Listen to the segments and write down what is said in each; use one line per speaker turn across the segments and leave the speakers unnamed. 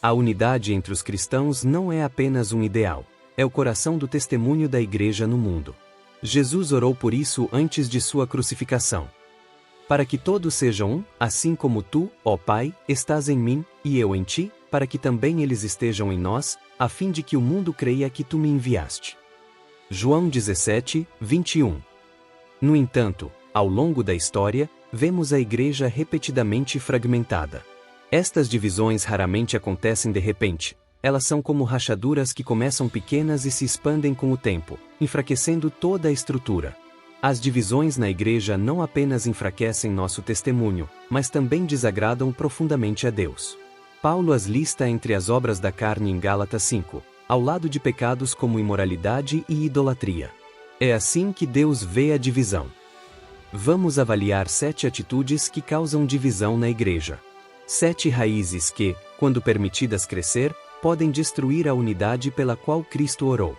A unidade entre os cristãos não é apenas um ideal, é o coração do testemunho da Igreja no mundo. Jesus orou por isso antes de sua crucificação. Para que todos sejam um, assim como tu, ó Pai, estás em mim, e eu em ti, para que também eles estejam em nós, a fim de que o mundo creia que tu me enviaste. João 17, 21. No entanto, ao longo da história, vemos a Igreja repetidamente fragmentada. Estas divisões raramente acontecem de repente, elas são como rachaduras que começam pequenas e se expandem com o tempo, enfraquecendo toda a estrutura. As divisões na Igreja não apenas enfraquecem nosso testemunho, mas também desagradam profundamente a Deus. Paulo as lista entre as obras da carne em Gálatas 5, ao lado de pecados como imoralidade e idolatria. É assim que Deus vê a divisão. Vamos avaliar 7 atitudes que causam divisão na Igreja. 7 raízes que, quando permitidas crescer, podem destruir a unidade pela qual Cristo orou.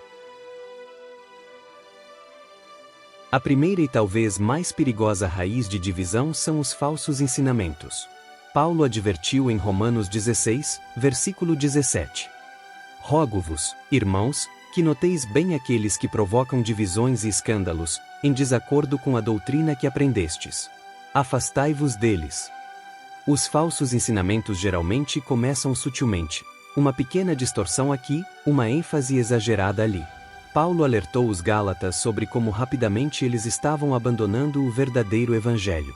A primeira e talvez mais perigosa raiz de divisão são os falsos ensinamentos. Paulo advertiu em Romanos 16, versículo 17. Rogo-vos, irmãos, que noteis bem aqueles que provocam divisões e escândalos, em desacordo com a doutrina que aprendestes. Afastai-vos deles. Os falsos ensinamentos geralmente começam sutilmente. Uma pequena distorção aqui, uma ênfase exagerada ali. Paulo alertou os Gálatas sobre como rapidamente eles estavam abandonando o verdadeiro Evangelho.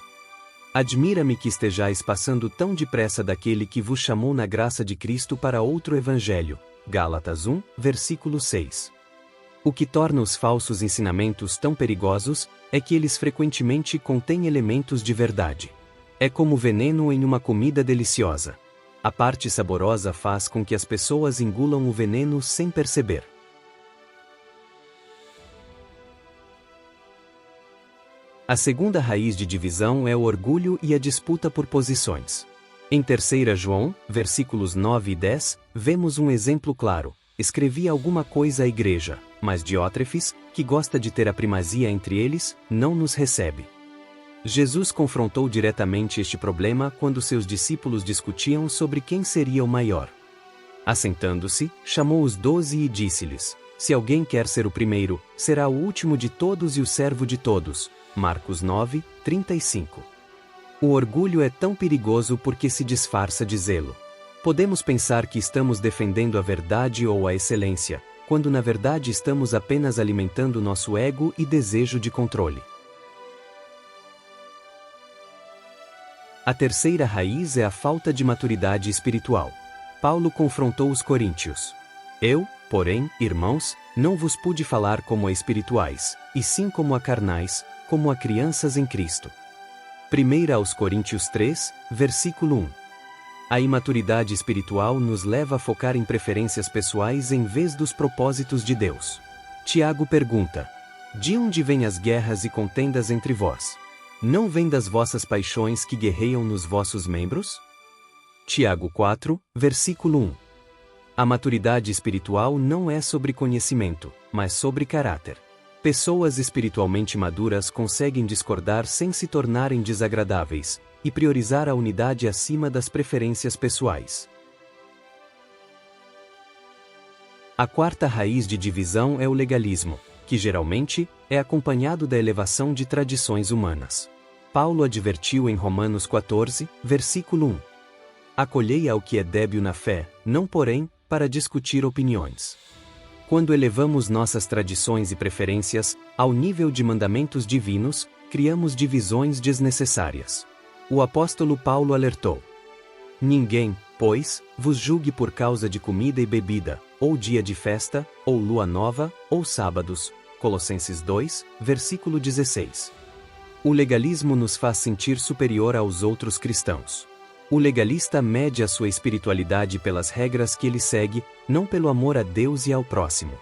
Admira-me que estejais passando tão depressa daquele que vos chamou na graça de Cristo para outro Evangelho. Gálatas 1, versículo 6. O que torna os falsos ensinamentos tão perigosos é que eles frequentemente contêm elementos de verdade. É como veneno em uma comida deliciosa. A parte saborosa faz com que as pessoas engulam o veneno sem perceber. A segunda raiz de divisão é o orgulho e a disputa por posições. Em 3 João, versículos 9 e 10, vemos um exemplo claro. Escrevi alguma coisa à igreja, mas Diótrefes, que gosta de ter a primazia entre eles, não nos recebe. Jesus confrontou diretamente este problema quando seus discípulos discutiam sobre quem seria o maior. Assentando-se, chamou os 12 e disse-lhes: Se alguém quer ser o primeiro, será o último de todos e o servo de todos. Marcos 9, 35. O orgulho é tão perigoso porque se disfarça de zelo. Podemos pensar que estamos defendendo a verdade ou a excelência, quando na verdade estamos apenas alimentando nosso ego e desejo de controle. A terceira raiz é a falta de maturidade espiritual. Paulo confrontou os coríntios. Eu, porém, irmãos, não vos pude falar como a espirituais, e sim como a carnais, como a crianças em Cristo. 1 aos Coríntios 3, versículo 1. A imaturidade espiritual nos leva a focar em preferências pessoais em vez dos propósitos de Deus. Tiago pergunta: De onde vêm as guerras e contendas entre vós? Não vêm das vossas paixões que guerreiam nos vossos membros? Tiago 4, versículo 1. A maturidade espiritual não é sobre conhecimento, mas sobre caráter. Pessoas espiritualmente maduras conseguem discordar sem se tornarem desagradáveis, e priorizar a unidade acima das preferências pessoais. A quarta raiz de divisão é o legalismo, que geralmente é acompanhado da elevação de tradições humanas. Paulo advertiu em Romanos 14, versículo 1. Acolhei ao que é débil na fé, não porém, para discutir opiniões. Quando elevamos nossas tradições e preferências ao nível de mandamentos divinos, criamos divisões desnecessárias. O apóstolo Paulo alertou: Ninguém, pois, vos julgue por causa de comida e bebida, ou dia de festa, ou lua nova, ou sábados. Colossenses 2, versículo 16. O legalismo nos faz sentir superior aos outros cristãos. O legalista mede a sua espiritualidade pelas regras que ele segue, não pelo amor a Deus e ao próximo.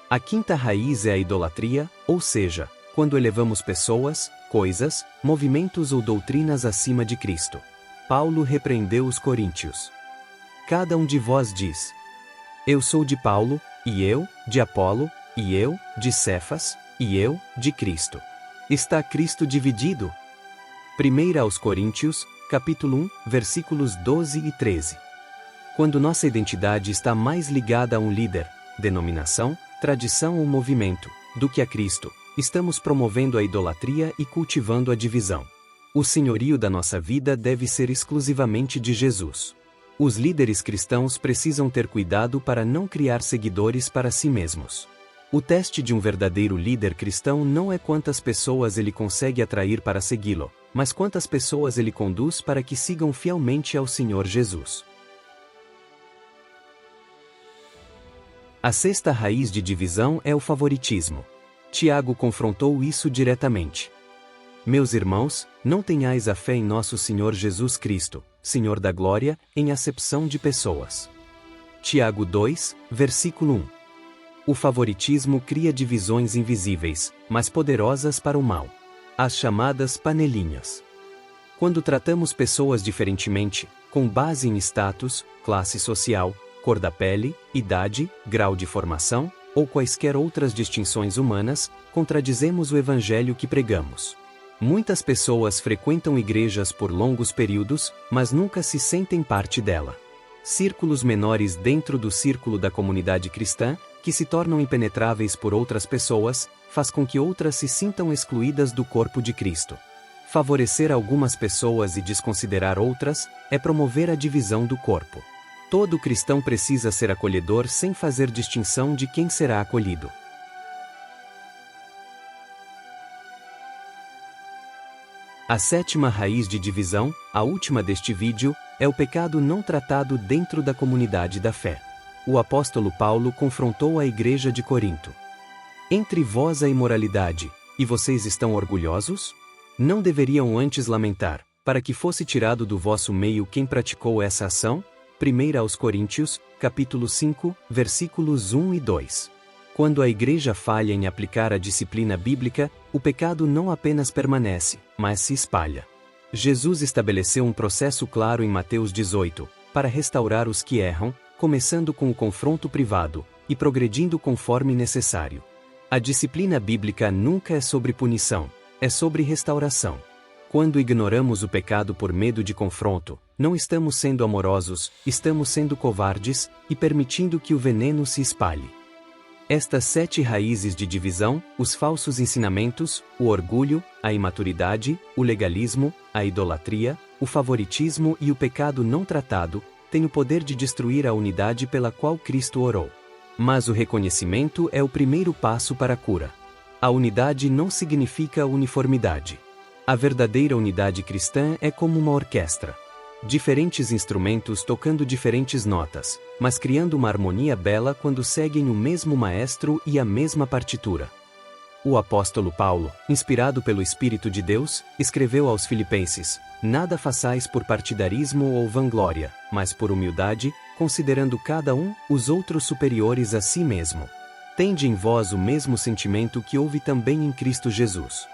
A quinta raiz é a idolatria, ou seja, quando elevamos pessoas, coisas, movimentos ou doutrinas acima de Cristo. Paulo repreendeu os coríntios. Cada um de vós diz: Eu sou de Paulo, e eu, de Apolo, e eu, de Cefas, e eu, de Cristo. Está Cristo dividido? 1 aos Coríntios, capítulo 1, versículos 12 e 13. Quando nossa identidade está mais ligada a um líder, denominação, tradição ou movimento, do que a Cristo, estamos promovendo a idolatria e cultivando a divisão. O senhorio da nossa vida deve ser exclusivamente de Jesus. Os líderes cristãos precisam ter cuidado para não criar seguidores para si mesmos. O teste de um verdadeiro líder cristão não é quantas pessoas ele consegue atrair para segui-lo, mas quantas pessoas ele conduz para que sigam fielmente ao Senhor Jesus. A sexta raiz de divisão é o favoritismo. Tiago confrontou isso diretamente. Meus irmãos, não tenhais a fé em nosso Senhor Jesus Cristo, Senhor da glória, em acepção de pessoas. Tiago 2, versículo 1. O favoritismo cria divisões invisíveis, mas poderosas para o mal. As chamadas panelinhas. Quando tratamos pessoas diferentemente, com base em status, classe social, cor da pele, idade, grau de formação, ou quaisquer outras distinções humanas, contradizemos o evangelho que pregamos. Muitas pessoas frequentam igrejas por longos períodos, mas nunca se sentem parte dela. Círculos menores dentro do círculo da comunidade cristã, que se tornam impenetráveis por outras pessoas, faz com que outras se sintam excluídas do corpo de Cristo. Favorecer algumas pessoas e desconsiderar outras, é promover a divisão do corpo. Todo cristão precisa ser acolhedor sem fazer distinção de quem será acolhido. A sétima raiz de divisão, a última deste vídeo, é o pecado não tratado dentro da comunidade da fé. O apóstolo Paulo confrontou a igreja de Corinto. Entre vós a imoralidade, e vocês estão orgulhosos? Não deveriam antes lamentar, para que fosse tirado do vosso meio quem praticou essa ação? 1 aos Coríntios, capítulo 5, versículos 1 e 2. Quando a igreja falha em aplicar a disciplina bíblica, o pecado não apenas permanece, mas se espalha. Jesus estabeleceu um processo claro em Mateus 18, para restaurar os que erram, começando com o confronto privado, e progredindo conforme necessário. A disciplina bíblica nunca é sobre punição, é sobre restauração. Quando ignoramos o pecado por medo de confronto, não estamos sendo amorosos, estamos sendo covardes, e permitindo que o veneno se espalhe. Estas 7 raízes de divisão, os falsos ensinamentos, o orgulho, a imaturidade, o legalismo, a idolatria, o favoritismo e o pecado não tratado, têm o poder de destruir a unidade pela qual Cristo orou. Mas o reconhecimento é o primeiro passo para a cura. A unidade não significa uniformidade. A verdadeira unidade cristã é como uma orquestra. Diferentes instrumentos tocando diferentes notas, mas criando uma harmonia bela quando seguem o mesmo maestro e a mesma partitura. O apóstolo Paulo, inspirado pelo Espírito de Deus, escreveu aos Filipenses: Nada façais por partidarismo ou vanglória, mas por humildade, considerando cada um os outros superiores a si mesmo. Tende em vós o mesmo sentimento que houve também em Cristo Jesus.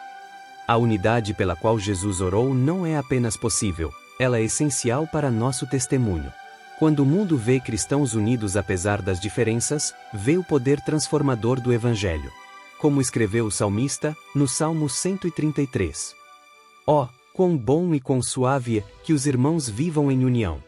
A unidade pela qual Jesus orou não é apenas possível, ela é essencial para nosso testemunho. Quando o mundo vê cristãos unidos apesar das diferenças, vê o poder transformador do Evangelho. Como escreveu o salmista, no Salmo 133. Oh, quão bom e quão suave é que os irmãos vivam em união.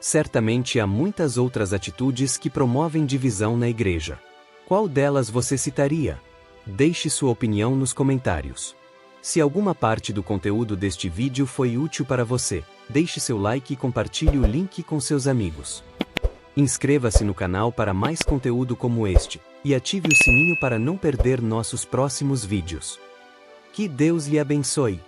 Certamente há muitas outras atitudes que promovem divisão na igreja. Qual delas você citaria? Deixe sua opinião nos comentários. Se alguma parte do conteúdo deste vídeo foi útil para você, deixe seu like e compartilhe o link com seus amigos. Inscreva-se no canal para mais conteúdo como este, e ative o sininho para não perder nossos próximos vídeos. Que Deus lhe abençoe!